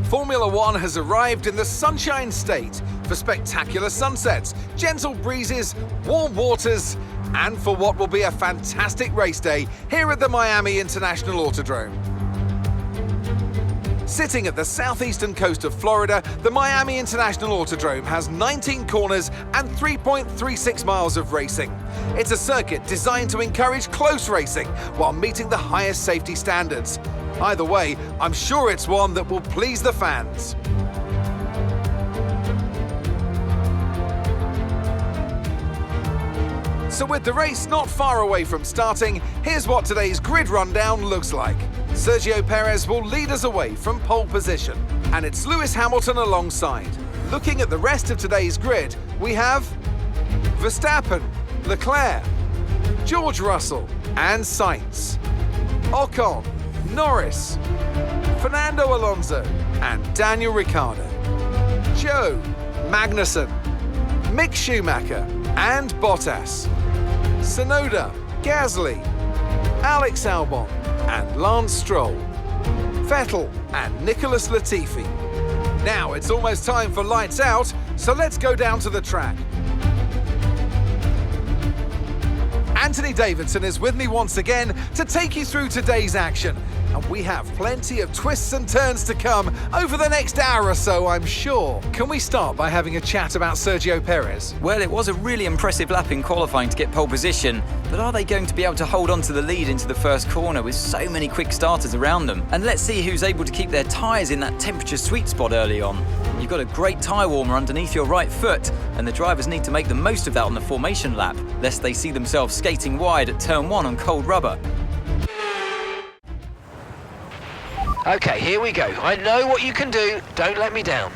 Formula One has arrived in the Sunshine State for spectacular sunsets, gentle breezes, warm waters, and for what will be a fantastic race day here at the Miami International Autodrome. Sitting at the southeastern coast of Florida, the Miami International Autodrome has 19 corners and 3.36 miles of racing. It's a circuit designed to encourage close racing while meeting the highest safety standards. Either way, I'm sure it's one that will please the fans. So with the race not far away from starting, here's what today's grid rundown looks like. Sergio Perez will lead us away from pole position, and it's Lewis Hamilton alongside. Looking at the rest of today's grid, we have Verstappen, Leclerc, George Russell and Sainz, Ocon, Norris, Fernando Alonso and Daniel Ricciardo, Joe, Magnussen, Mick Schumacher and Bottas, Tsunoda, Gasly, Alex Albon and Lance Stroll, Vettel and Nicholas Latifi. Now it's almost time for lights out, so let's go down to the track. Anthony Davidson is with me once again to take you through today's action. And we have plenty of twists and turns to come over the next hour or so, I'm sure. Can we start by having a chat about Sergio Perez? Well, it was a really impressive lap in qualifying to get pole position, but are they going to be able to hold on to the lead into the first corner with so many quick starters around them? And let's see who's able to keep their tyres in that temperature sweet spot early on. You've got a great tyre warmer underneath your right foot, and the drivers need to make the most of that on the formation lap, lest they see themselves skating wide at turn 1 on cold rubber. Okay, here we go. I know what you can do. Don't let me down.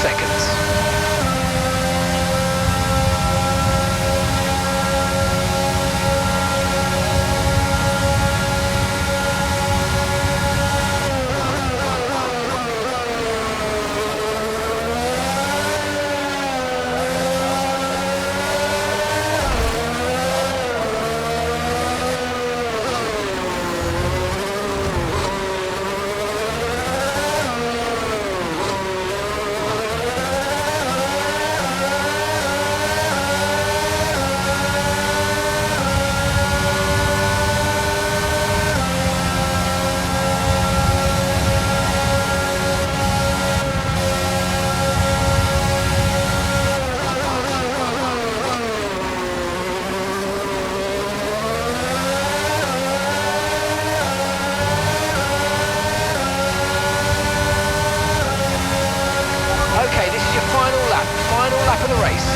seconds. Okay, this is your final lap of the race.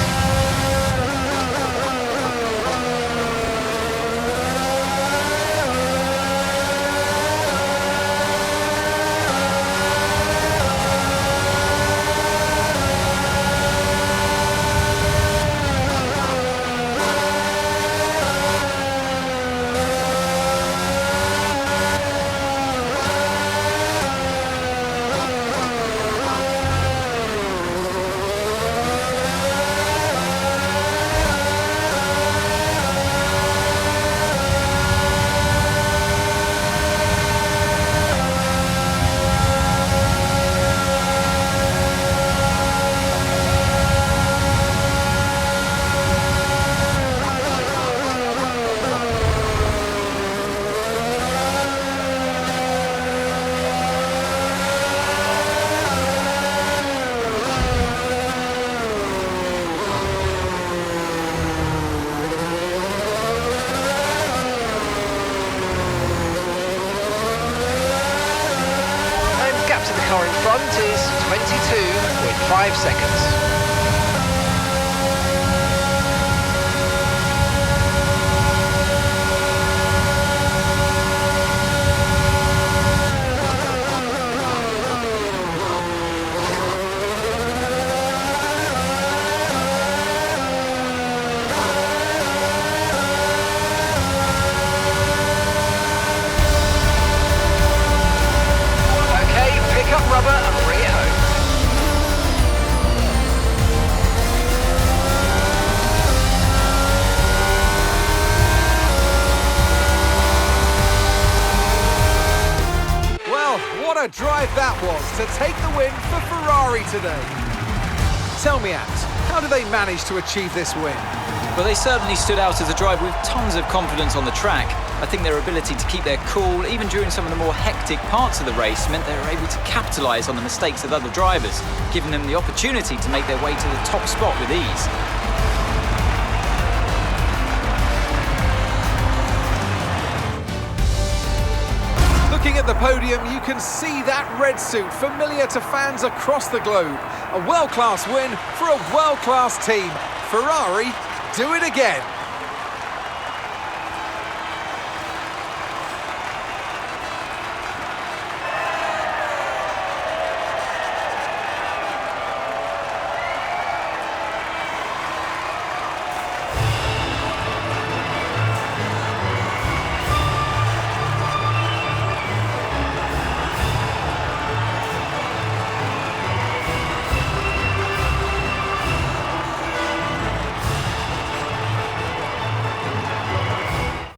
Car in front is 22.5 seconds. Rubber and bring it home. Well, what a drive that was to take the win for Ferrari today. Tell me, Ant, how did they manage to achieve this win? Well, they certainly stood out as a driver with tons of confidence on the track. I think their ability to keep their cool, even during some of the more hectic parts of the race, meant they were able to capitalise on the mistakes of other drivers, giving them the opportunity to make their way to the top spot with ease. Looking at the podium, you can see that red suit familiar to fans across the globe. A world-class win for a world-class team. Ferrari, do it again.